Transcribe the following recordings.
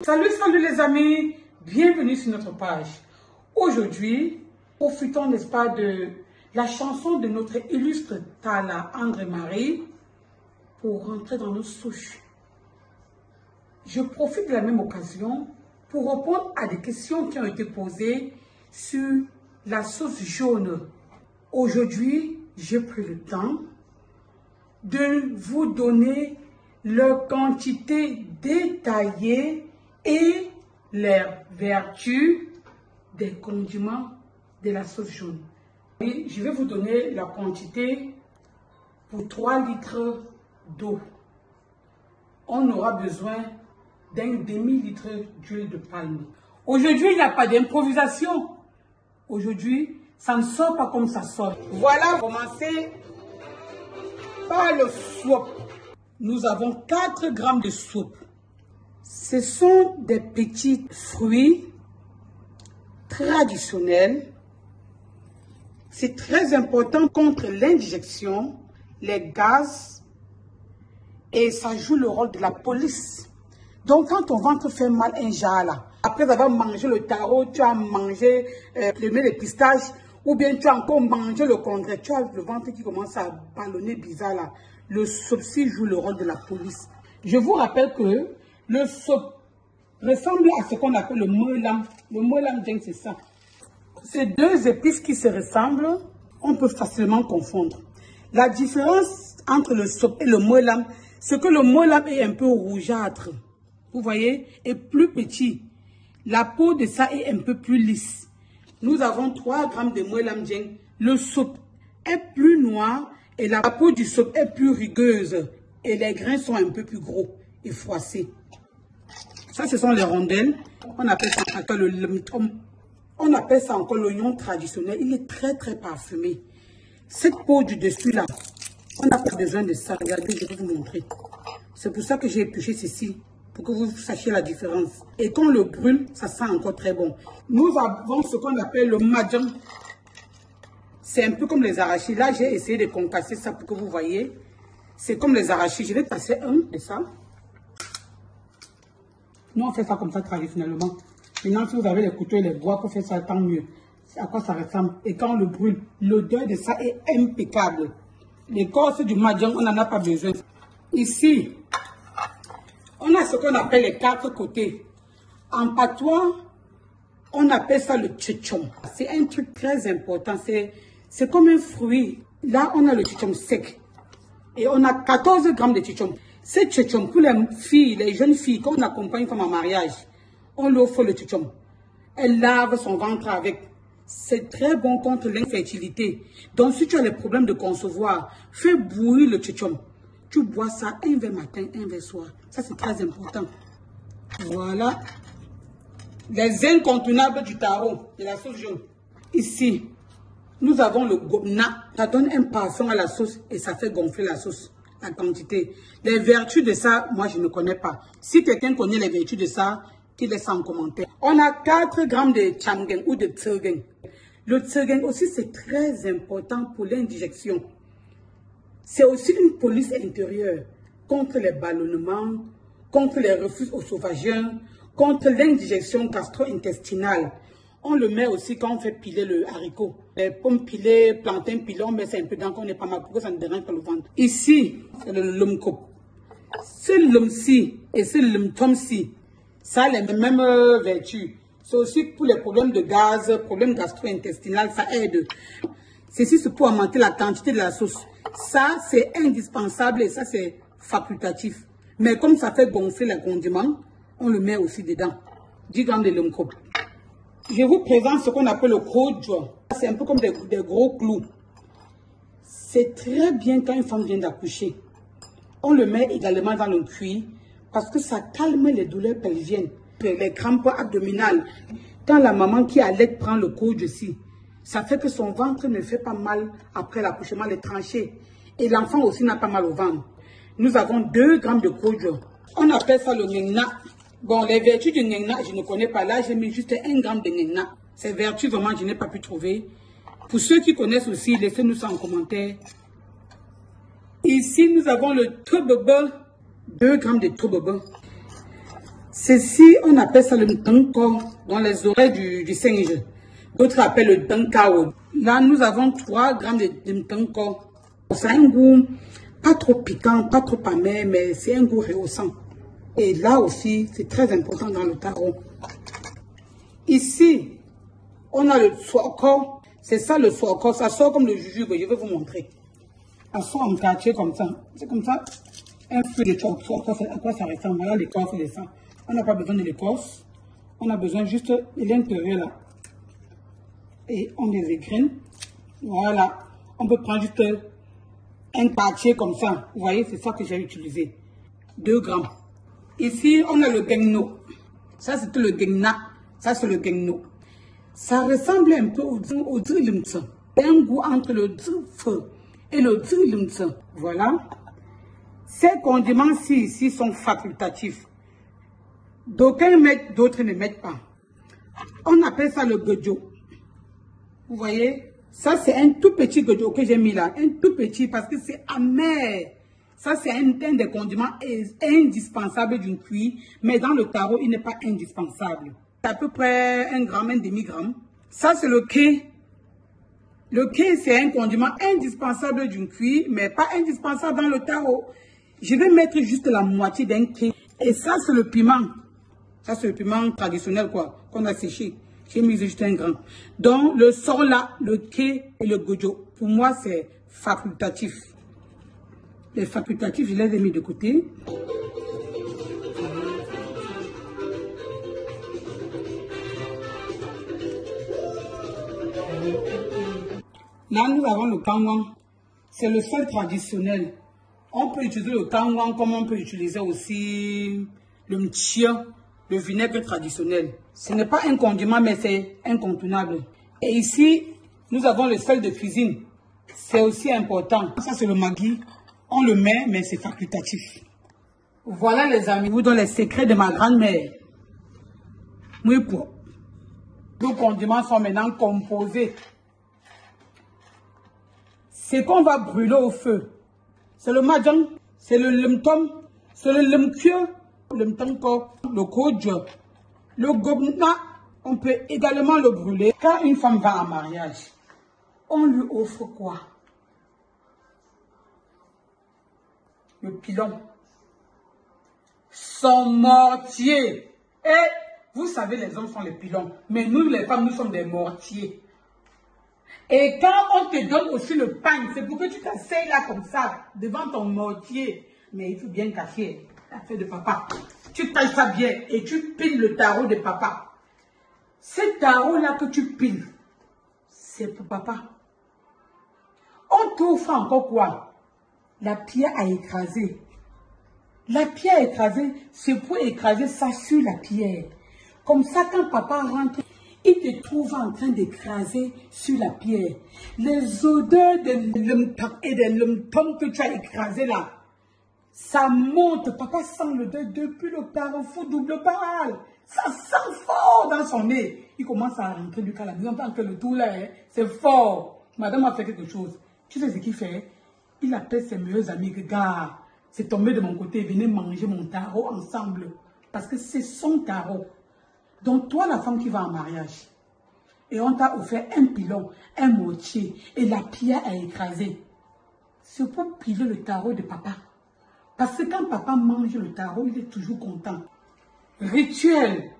Salut, salut les amis, bienvenue sur notre page. Aujourd'hui, profitons, n'est-ce pas, de la chanson de notre illustre Talla André-Marie pour rentrer dans nos souches. Je profite de la même occasion pour répondre à des questions qui ont été posées sur la sauce jaune. Aujourd'hui, j'ai pris le temps de vous donner la quantité détaillée et les vertus des condiments de la sauce jaune. Et je vais vous donner la quantité pour 3 litres d'eau. On aura besoin d'un demi-litre d'huile de palme. Aujourd'hui, il n'y a pas d'improvisation. Aujourd'hui, ça ne sort pas comme ça sort. Voilà, commencer par le soupe. Nous avons 4 grammes de soupe. Ce sont des petits fruits traditionnels. C'est très important contre l'indigestion, les gaz, et ça joue le rôle de la police. Donc, quand ton ventre fait mal, un jar là, après avoir mangé le taro, tu as mangé le miel de pistache, ou bien tu as encore mangé le contraire, tu as le ventre qui commence à ballonner bizarre là. Le soupe-ci joue le rôle de la police. Je vous rappelle que le soupe ressemble à ce qu'on appelle le meulam. Le meulam, c'est ça. Ces deux épices qui se ressemblent, on peut facilement confondre. La différence entre le soupe et le meulam, c'est que le meulam est un peu rougeâtre. Vous voyez, est plus petit. La peau de ça est un peu plus lisse. Nous avons 3 grammes de meulam. Le soupe est plus noir et la peau du soupe est plus rugueuse. Et les grains sont un peu plus gros et froissés. Ça, ce sont les rondelles. On appelle ça encore le lemtom. On appelle ça encore l'oignon traditionnel. Il est très, très parfumé. Cette peau du dessus, là, on n'a pas besoin de ça. Regardez, je vais vous montrer. C'est pour ça que j'ai épluché ceci, pour que vous sachiez la différence. Et quand on le brûle, ça sent encore très bon. Nous avons ce qu'on appelle le madjang. C'est un peu comme les arachides. Là, j'ai essayé de concasser ça pour que vous voyez. C'est comme les arachides. Je vais passer un de ça. Nous, on fait ça comme ça traditionnellement. Maintenant, si vous avez les couteaux et les bois pour faire ça, tant mieux. C'est à quoi ça ressemble. Et quand on le brûle, l'odeur de ça est impeccable. L'écorce du madjang, on n'en a pas besoin. Ici, on a ce qu'on appelle les 4 côtés. En patois, on appelle ça le tchitchom. C'est un truc très important. C'est comme un fruit. Là, on a le tchitchom sec. Et on a 14 grammes de tchitchom. Ce tchitchom, pour les filles, les jeunes filles, qu'on accompagne comme en mariage, on lui offre le tchitchom. Elle lave son ventre avec. C'est très bon contre l'infertilité. Donc, si tu as les problèmes de concevoir, fais bouillir le tchitchom. Tu bois ça un verre matin, un verre soir. Ça, c'est très important. Voilà. Les incontournables du taro, de la sauce jaune. Ici, nous avons le gomna. Ça donne un parfum à la sauce et ça fait gonfler la sauce. La quantité. Les vertus de ça, moi, je ne connais pas. Si quelqu'un connaît les vertus de ça, qu'il laisse en commentaire. On a 4 grammes de chamgen ou de tsergen. Le tsergen aussi, c'est très important pour l'indigestion. C'est aussi une police intérieure contre les ballonnements, contre les reflux œsophagiens, contre l'indigestion gastro-intestinale. On le met aussi quand on fait piler le haricot. Les pommes pilées, plantains pilés, on met ça un peu dans qu'on est pas mal pour que ça ne dérange pas le ventre. Ici, c'est le lumkop. Ce lum-ci et ce lum-tom-ci, ça a les mêmes vertus. C'est aussi pour les problèmes de gaz, problèmes gastro-intestinaux, ça aide. Ceci, c'est pour augmenter la quantité de la sauce. Ça, c'est indispensable et ça, c'est facultatif. Mais comme ça fait gonfler les condiments, on le met aussi dedans. 10 grammes de lumkop. Je vous présente ce qu'on appelle le kojo. C'est un peu comme des gros clous. C'est très bien quand une femme vient d'accoucher. On le met également dans le cuir parce que ça calme les douleurs pelviennes, les crampes abdominales. Quand la maman qui allait prend le kojo aussi, ça fait que son ventre ne fait pas mal après l'accouchement, les tranchées. Et l'enfant aussi n'a pas mal au ventre. Nous avons 2 grammes de kojo. On appelle ça le ngengna. Bon, les vertus du ngengna, je ne connais pas. Là, j'ai mis juste 1 gramme de ngengna. Ces vertus, vraiment, je n'ai pas pu trouver. Pour ceux qui connaissent aussi, laissez-nous ça en commentaire. Ici, nous avons le tobobo, 2 grammes de tobobo. Ceci, on appelle ça le mtanko dans les oreilles du singe. D'autres appellent le dankao. Là, nous avons 3 grammes de mtanko. C'est un goût pas trop piquant, pas trop amer, mais c'est un goût rehaussant. Et là aussi, c'est très important dans le taro. Ici, on a le swako. C'est ça le swako. Ça sort comme le jujube. Je vais vous montrer. Ça sort en quartier comme ça. C'est comme ça. Un fruit de swako. À quoi ça ressemble? Voilà l'écorce de ça. On n'a pas besoin de l'écorce. On a besoin juste de l'intérieur là. Et on les égrène. Voilà. On peut prendre juste un quartier comme ça. Vous voyez, c'est ça que j'ai utilisé. 2 grammes. Ici, on a le gengno. Ça, c'est le gengna. Ça, c'est le gengno. Ça ressemble un peu au drilimtsa. Il y a un goût entre le feu et le drilimtsa. Voilà. Ces condiments-ci ici sont facultatifs. D'aucuns mettent, d'autres ne mettent pas. On appelle ça le gojo. Vous voyez? Ça, c'est un tout petit gojo que j'ai mis là. Un tout petit parce que c'est amer. Ça, c'est un des condiments indispensables d'une cuit. Mais dans le taro, il n'est pas indispensable. C'est à peu près 1 gramme, 1 demi-gramme. Ça, c'est le ke. Le ke, c'est un condiment indispensable d'une cuit, mais pas indispensable dans le taro. Je vais mettre juste la moitié d'un ke. Et ça, c'est le piment. Ça, c'est le piment traditionnel, quoi, qu'on a séché. J'ai mis juste 1 gramme. Donc, le sorla, le ke et le gojo, pour moi, c'est facultatif. Les facultatifs, je les ai mis de côté. Là, nous avons le kangwang. C'est le seul traditionnel. On peut utiliser le kangwang comme on peut utiliser aussi le mchia, le vinaigre traditionnel. Ce n'est pas un condiment, mais c'est incontournable. Et ici, nous avons le sel de cuisine. C'est aussi important. Ça, c'est le maggi. On le met, mais c'est facultatif. Voilà, les amis, vous donnez les secrets de ma grand-mère. Oui, pour. Nos condiments sont maintenant composés. C'est qu'on va brûler au feu. C'est le majang, c'est le lemtom, c'est le lemkyo, le mtanko, le kojo, le gobna. On peut également le brûler. Quand une femme va en mariage, on lui offre quoi? Le pilon. Son mortier. Et vous savez, les hommes sont les pilons. Mais nous, les femmes, nous sommes des mortiers. Et quand on te donne aussi le pain, c'est pour que tu t'asseyes là comme ça, devant ton mortier. Mais il faut bien cacher l'affaire de papa. Tu tailles ça bien et tu piles le tarot de papa. Ce tarot-là que tu piles, c'est pour papa. On t'offre encore quoi? La pierre à écraser. La pierre à écraser, c'est pour écraser ça sur la pierre. Comme ça, quand papa rentre, il te trouve en train d'écraser sur la pierre. Les odeurs de l'emtam et de l'emtom que tu as écrasé là, ça monte. Papa sent l'odeur depuis le carrefour double balle. Ça sent fort dans son nez. Il commence à rentrer du calme. Vous entendez que le tout là, c'est fort. Madame a fait quelque chose. Tu sais ce qu'il fait? Il appelle ses meilleurs amis. Gars, c'est tombé de mon côté. Venez manger mon tarot ensemble. Parce que c'est son tarot. Donc toi, la femme qui va en mariage, et on t'a offert un pilon, un mortier et la pierre à écraser. C'est pour piler le tarot de papa. Parce que quand papa mange le tarot, il est toujours content. Rituel.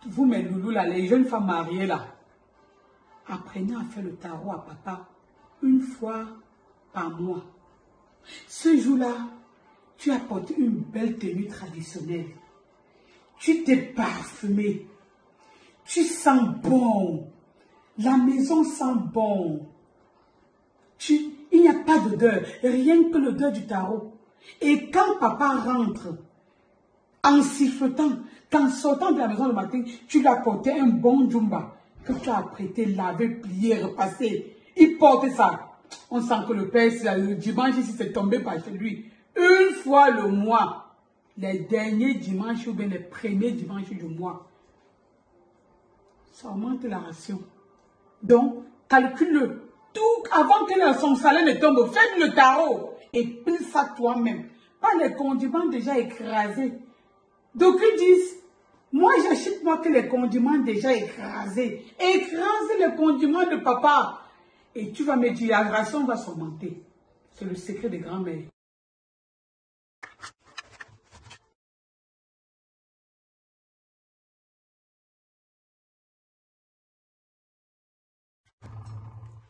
Vous, mes loulous, là, les jeunes femmes mariées, là, apprenez à faire le tarot à papa 1 fois par mois. Ce jour-là, tu apportes une belle tenue traditionnelle. Tu t'es parfumé. Tu sens bon. La maison sent bon. Il n'y a pas d'odeur. Rien que l'odeur du tarot. Et quand papa rentre, en sifflotant, en sortant de la maison le matin, tu lui as porté un bon jumba que tu as apprêté, lavé, plié, repassé. Il porte ça. On sent que le père, le dimanche, ici, c'est tombé par chez lui. 1 fois le mois. Les derniers dimanches ou bien les premiers dimanches du mois. Ça augmente la ration. Donc, calcule-le. Tout avant que son salaire ne tombe, fais le tarot et pile ça toi-même. Pas les condiments déjà écrasés. D'aucuns disent, moi j'achète moi que les condiments déjà écrasés. Écrase les condiments de papa. Et tu vas me dire, la ration va s'augmenter. C'est le secret des grands-mères.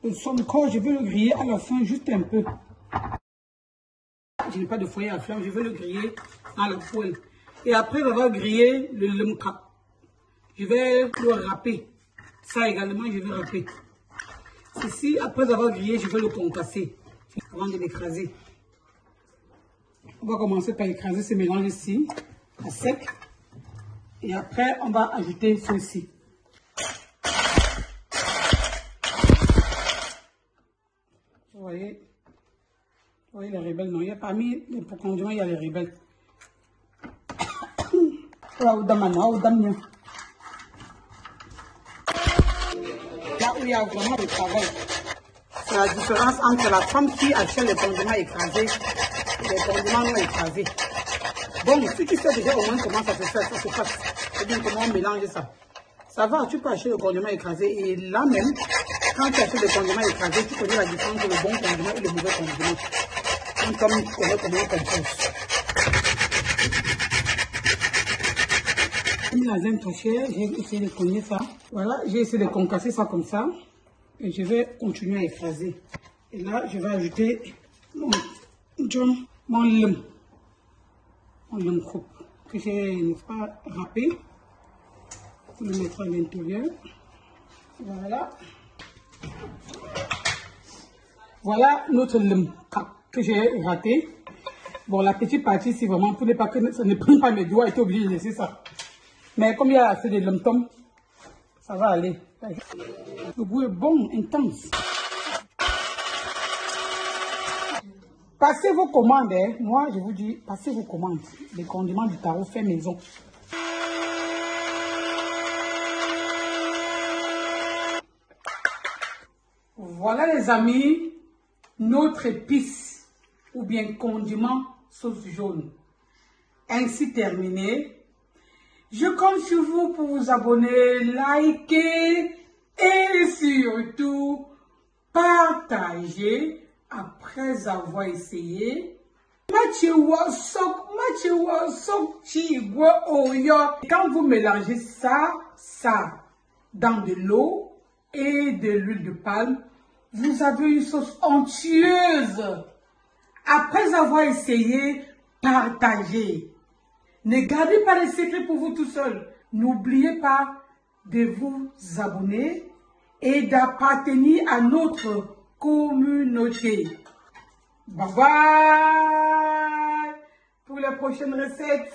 Et son corps, je vais le griller à la fin juste un peu. Je n'ai pas de foyer à flamme, je vais le griller à la poêle. Et après avoir grillé le lemka, je vais le râper. Ça également, je vais râper. Ceci, après avoir grillé, je vais le concasser avant de l'écraser. On va commencer par écraser ce mélange ici, à sec. Et après, on va ajouter ceci. Vous voyez les rebelles, non, il y a parmi les condiments, il y a les rebelles. Là où il y a vraiment le travail. C'est la différence entre la femme qui achète les condiments écrasés et les condiments non écrasés. Bon, si tu sais déjà au moins comment ça se fait, ça se passe, c'est bien comment on mélange ça. Ça va, tu peux acheter le condiment écrasé et là même, quand tu achètes le condiment écrasé, tu connais la différence entre le bon condiment et le mauvais condiment. Comme tu connais comment on pense. J'ai mis la zone cachée, j'ai essayé de cogner ça. Voilà, j'ai essayé de concasser ça comme ça. Et je vais continuer à écraser. Et là, je vais ajouter mon lem coupe que j'ai pas râpé. Pour le mettre à l'intérieur. Voilà. Voilà notre lem que j'ai raté. Bon, la petite partie, c'est vraiment pour ne pas que ça ne prenne pas mes doigts, j'étais obligé de laisser ça. Mais comme il y a assez de lem-tom, ça va aller. Le goût est bon, intense. Passez vos commandes, hein. Moi je vous dis, passez vos commandes. Les condiments du Taro fait maison. Voilà les amis, notre épice ou bien condiment sauce jaune. Ainsi terminé. Je compte sur vous pour vous abonner, liker et surtout partager après avoir essayé. Quand vous mélangez ça dans de l'eau et de l'huile de palme, vous avez une sauce onctueuse. Après avoir essayé, partagez. Ne gardez pas les secrets pour vous tout seul. N'oubliez pas de vous abonner et d'appartenir à notre communauté. Bye bye pour les prochaines recettes.